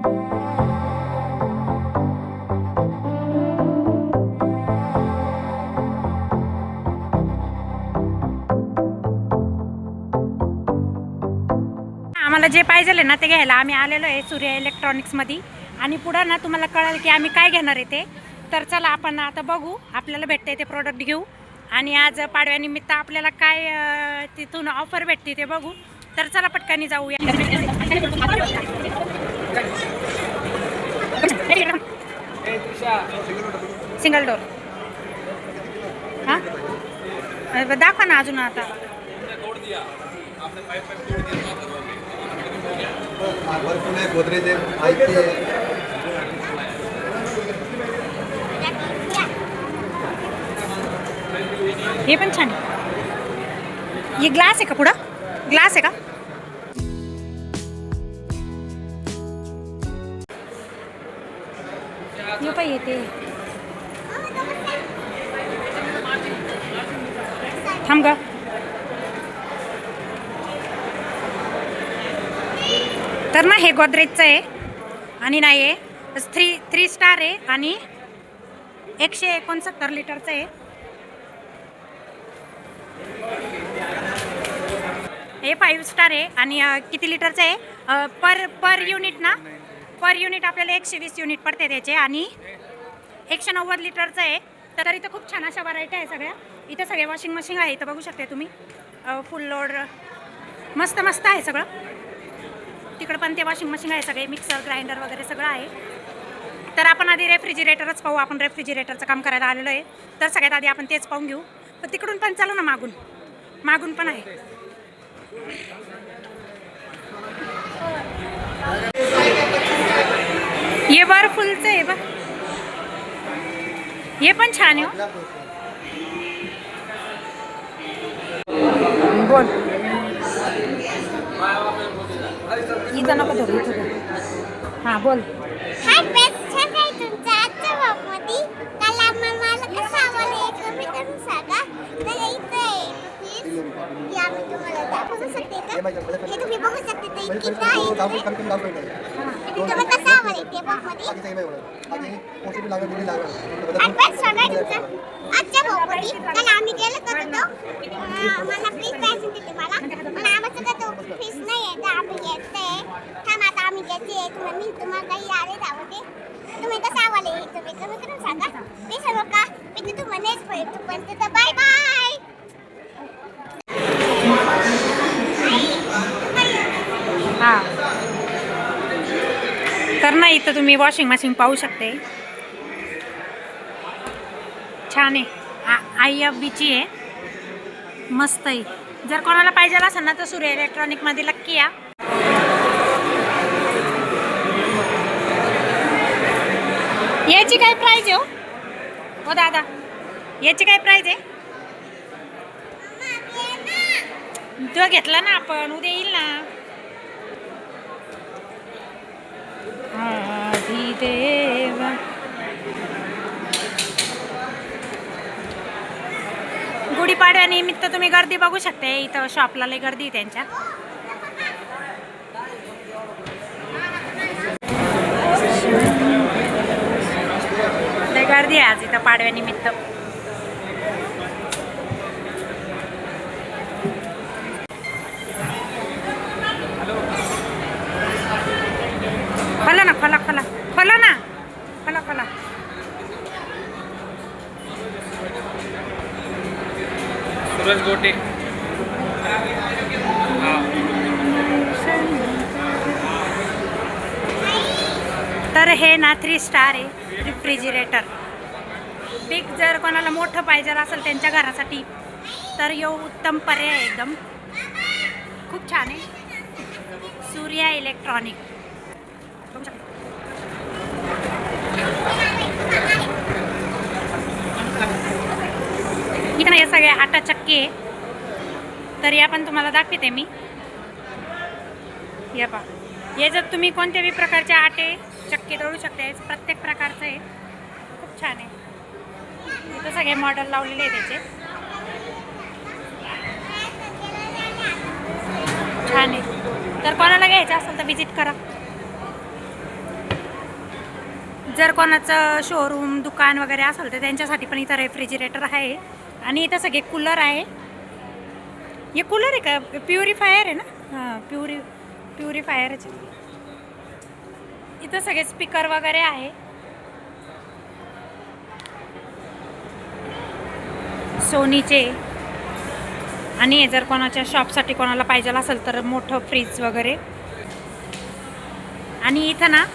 आम्हाला जे पाहिजे ना ते घ्यायला आम्ही आलेलो आहे सूर्या इलेक्ट्रॉनिक्समध्ये आणि पुढं ना तुम्हाला कळेल की आम्ही काय घेणार आहे ते. तर चला आपण आता बघू, आपल्याला भेटते ते प्रोडक्ट घेऊ आणि आज पाडव्यानिमित्त आपल्याला काय तिथून ऑफर भेटते ते बघू. तर चला पटकन जाऊया. सिंगल डोर हां दाखवा ना अजून. आता हे पण छान आहे. हे ग्लास आहे का? पुढं ग्लास आहे का? हे पण येते. थांब ग. तर ना हे गोदरेजचं आहे आणि नाही आहे थ्री स्टार आहे आणि 169 लिटरचं आहे. हे 5 स्टार आहे आणि किती लिटरचं आहे? पर युनिट ना, पर युनिट आपल्याला 120 युनिट पडते त्याचे आणि 190 लिटरचं आहे. तर इथं खूप छान अशा व्हरायटी आहे सगळ्या. इथं सगळे वॉशिंग मशीन आहे, इथं बघू शकते तुम्ही. फुल लोड मस्त मस्त आहे सगळं. तिकडं पण ते वॉशिंग मशीन आहे, सगळे मिक्सर ग्राइंडर वगैरे सगळं आहे. तर आपण आधी रेफ्रिजरेटरच पाहू. आपण रेफ्रिजरेटरचं काम करायला आलेलो आहे, तर सगळ्यात आधी आपण तेच पाहून घेऊ. तर तिकडून पण चालू ना, मागून पण आहे. हे फुलचं आहे बघ, हे पण छान आहे. बोल इथं नको धरू, हां बोल. तुम्ही बघू शकते ते किती आजच्या भाऊमध्ये त्याला आम्ही गेलो तर मला फ्रीज पाहिजे तिथे मला पण आम्हाला तो फ्रीज नाही आहे. तर आम्ही घेतोय. थांब आता आम्ही घेते. मी तुम्हाला काही आले धावते. तुम्ही कसं आवाले तुम्ही कमी करून सांगा. मी सर्व का मी तिथं म्हणेच भेटतो पण तिथं बाय बाय. हां तर ना इथं तुम्ही वॉशिंग मशीन पाहू शकते. छान आहे. IFBची आहे, मस्त आहे. जर कोणाला पाहिजे असेल ना तर सूर्य इलेक्ट्रॉनिकमध्ये नक्की या. याची काय प्राइस आहे हो दादा? याची काय प्राइस आहे? तो घेतला ना आपण, उद्या येईल ना. देवा गुढीपाडव्यानिमित्त तुम्ही गर्दी बघू शकते. इथं शॉपला लई गर्दी आहे त्यांच्या. लई गर्दी आहे आज इथं पाडव्यानिमित्त. खोला ना, खोला खोला खोला ना, खोला खोला. सूरज गोटे. तर हे ना 3 स्टार आहे रेफ्रिजरेटर. बिग जर कोणाला मोठं पाहिजे असेल त्यांच्या घरासाठी तर यो उत्तम पर्याय आहे. एकदम खूप छान आहे. सूर्या इलेक्ट्रॉनिक. इथं हे सगळे आटा चक्की आहे. तर या पण तुम्हाला दाखवते मी. या पहा, याच्यात तुम्ही कोणत्याही प्रकारचे आटे चक्की दळू शकते. प्रत्येक प्रकारचं आहे. खूप छान आहे. इथं सगळे मॉडेल लावलेले आहे त्याचे. छान आहे. तर कोणाला घ्यायचं असेल तर विजिट करा. जर कोणाचं शोरूम दुकान वगैरे असेल तर त्यांच्यासाठी पण इथं रेफ्रिजरेटर आहे. आणि इथं सगळे कूलर आहे. हे कूलर आहे का प्युरिफायर आहे ना? हां प्युरिफायरच. इथं सगळे स्पीकर वगैरे आहे. सोनीचे. आणि जर कोणाच्या शॉपसाठी कोणाला पाहिजे असेल तर मोठं फ्रीज वगैरे. आणि इथं ना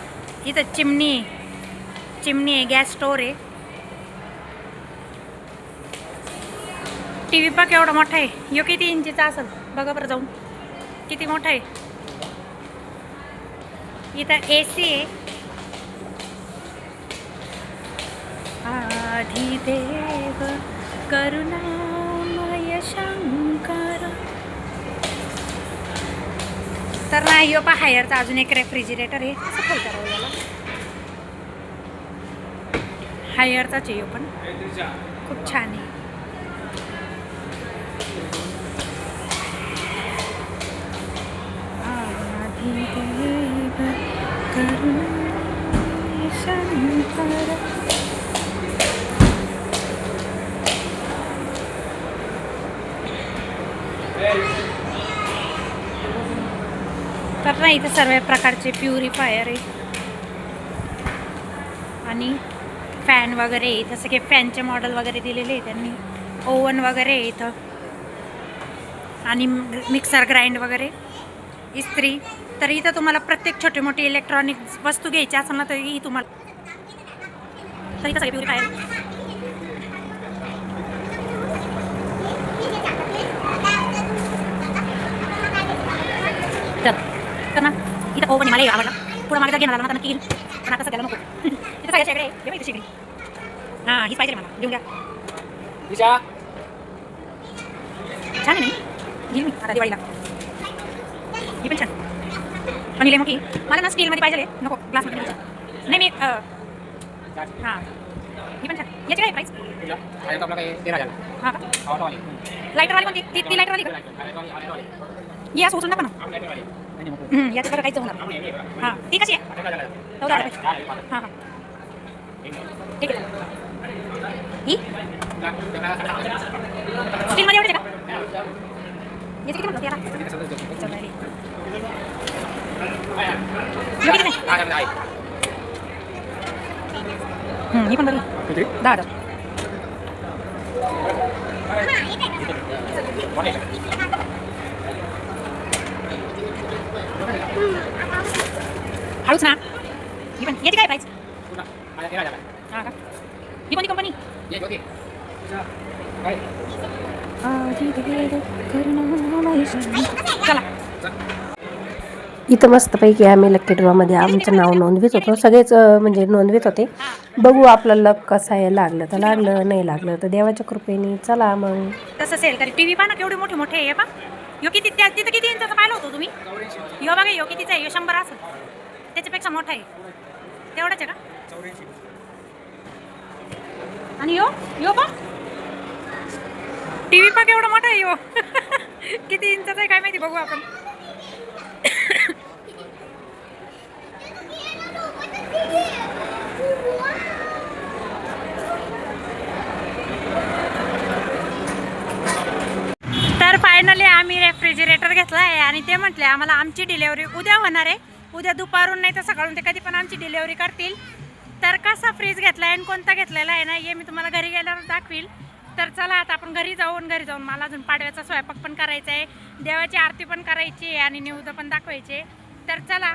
इथं चिमणी आहे, गॅस स्टोअर आहे. टी व्ही बघ केवढा मोठा आहे. यो किती इंचीचा असेल बघा बरं जाऊन, किती मोठा आहे. इथं AC आहे. आदिदेव करुणामय शंकर. तर ना यो पा हायरचा अजून एक रेफ्रिजरेटर आहे. असं खोल करावं याला. हायरचाच आहे यो पण खूप छान आहे. तर ना इथे सर्व प्रकारचे प्युरिफायर आहे. आणि फॅन वगैरे इथं सगळे फॅनचे मॉडेल वगैरे दिलेले आहे त्यांनी. ओव्हन वगैरे आहे इथं. आणि मिक्सर ग्राइंड वगैरे, इस्त्री. तर इथं तुम्हाला प्रत्येक छोटी मोठी इलेक्ट्रॉनिक वस्तू घ्यायची असेल ना तरी तुम्हाला तर इथं सगळे प्युरिफायर. तर ना इथं ओव्हन मला आवडला. पुढं मागे घेणार ना नक्की घेईन, पण आता सध्याला नको. इथं सगळ्या शेगडे आहे. इथं शेगडी. हां हीच पाहिजे मला, घेऊन घ्या. छान आहे नाही घेईन मी आता दिवाळीला. ही पण छान. आणि मोठी मला ना स्टीलमध्ये पाहिजे नको ग्लासमध्ये नाही. मी हां ही पण छान. याची काय प्राईस? हां का लाईटरवाली कोणती? ती लाईटरवाली का? या सोचून नका ना. याचं बरं काहीच होणार. हां ती कशी आहे? 14 रुपये. हां हां ठीक आहे. ही स्टीलमध्ये एवढे का? याची किती म्हणतात? 13. ही पण बरी 10,000. हळूच ना. ही पण याची काय प्राईस? हां का ही कोणती कंपनी? चला इथं मस्तपैकी आम्ही लकी ड्रॉमध्ये आमचं नाव नोंदवित होतो. सगळेच म्हणजे नोंदवित होते. बघू आपलं लक कसं आहे. लागलं तर लागलं, नाही लागलं तर देवाच्या कृपेने. चला मग. तसं सेल करी. टी व्ही पहा ना केवढे मोठे मोठे आहे. पा यो किती तिथं किती इंचाचा पाहिलं होतं तुम्ही? यो बघा यो कितीचा आहे. यो 100 असेल. त्याच्यापेक्षा मोठा आहे. तेवढाच आहे का? आणि यो पा टी व्ही पा केवढा मोठा आहे यो. किती इंचाचा आहे काय माहिती, बघू आपण. तर फायनली आम्ही रेफ्रिजरेटर घेतला आहे. आणि ते म्हटले आम्हाला आमची डिलेवरी उद्या होणार आहे. उद्या दुपारून नाही तर सकाळून ते कधी पण आमची डिलेवरी करतील. तर कसा फ्रीज घेतला आहे आणि कोणता घेतलेला आहे ना हे मी तुम्हाला घरी गेल्यावर दाखवील. तर चला आता आपण घरी जाऊन मला अजून पाडव्याचा स्वयंपाक पण करायचा आहे, देवाची आरती पण करायची आहे आणि निवेद पण दाखवायचे. तर चला.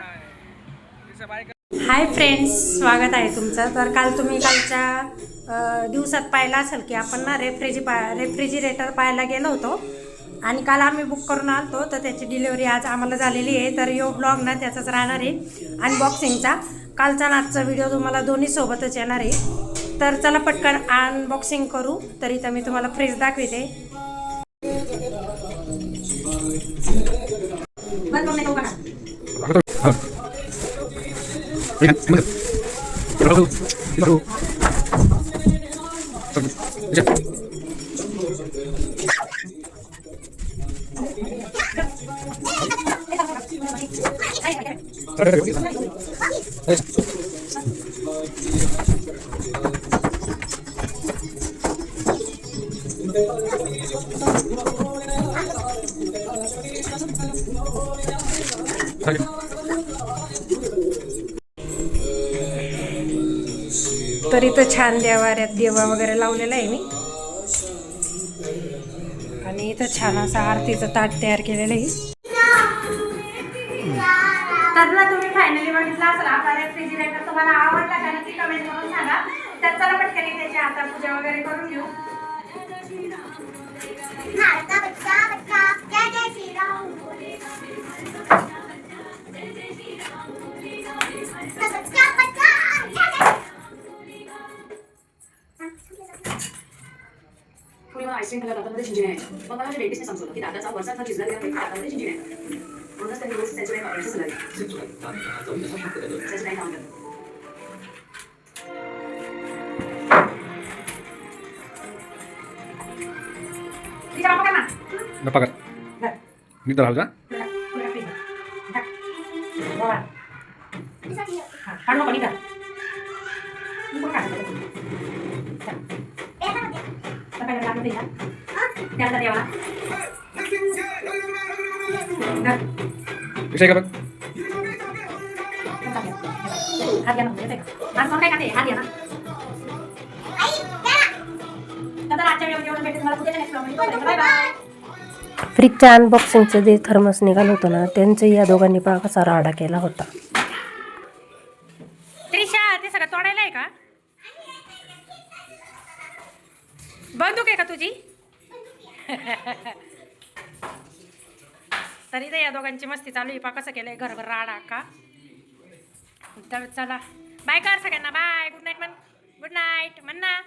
हाय फ्रेंड्स, स्वागत आहे तुमचं. तर काल तुम्ही कालच्या दिवसात पाहिलं असेल की आपण ना रेफ्रिजरेटर पाहायला गेलो होतो. आणि काल आम्ही बुक करून आलतो. तर त्याची डिलेवरी आज आम्हाला झालेली आहे. तर यो ब्लॉग ना त्याचाच राहणार आहे अनबॉक्सिंगचा. कालचा आणि आजचा व्हिडिओ तुम्हाला दोन्ही सोबतच येणार आहे. तर चला पटकन अनबॉक्सिंग करू. तरी तर मी तुम्हाला फ्रीज दाखवते. तर इथं छान देवाऱ्यात देवा वगैरे लावलेला आहे मी. आणि इथं छान असं आरतीचं ताट तयार केलेलं आहे. तर ना तुम्ही फायनली बघितला असेल आपला रेफ्रिजरेटर. तुम्हाला आवडला का नक्की कमेंट करून सांगा. तर चला पटकन त्याची आता पूजा वगैरे करून घेऊ. भारता बच्चा बच्चा जय जय श्री राम बच्चा बच्चा पुढे मला आईस्क्रीम खायला दातामध्ये झिंजिण्या यायच्या. मग मला माझ्या डेंटिस्टने समजवलं की दाताचा वरचा थर झिजला गेला पाहिजे, दातामध्ये झिंजिण्या येतात. म्हणूनच त्यांनी रोज सेन्सोडाईन वापरायची सल्ला दिली. सेन्सोडाईन लावून द्या. तिच्या बाबा ना गप्पा कर मी तर राहू का काढू नको निघा. त्याला देवा विषय का बघ हात घ्या ना. आज कोण काय खाते हात घ्या ना. तर आजच्या व्हिडिओ जेवण भेटेल मला उद्याच्या नेक्स्ट व्हिडिओ. Bye bye. फ्रीजच्या अनबॉक्सिंगचं जे थर्मस निघालं होतं ना, त्यांचं या दोघांनी पण कसा राडा केला होता. त्रिशा ते सगळं तोडायला आहे का? बंदूक आहे का तुझी? तरी तर या दोघांची मस्ती चालू आहे. पा कसं केलंय घरभर राडा का. तर चला बाय कर सगळ्यांना. बाय. गुड नाईट म्हण. गुड नाईट म्हण ना.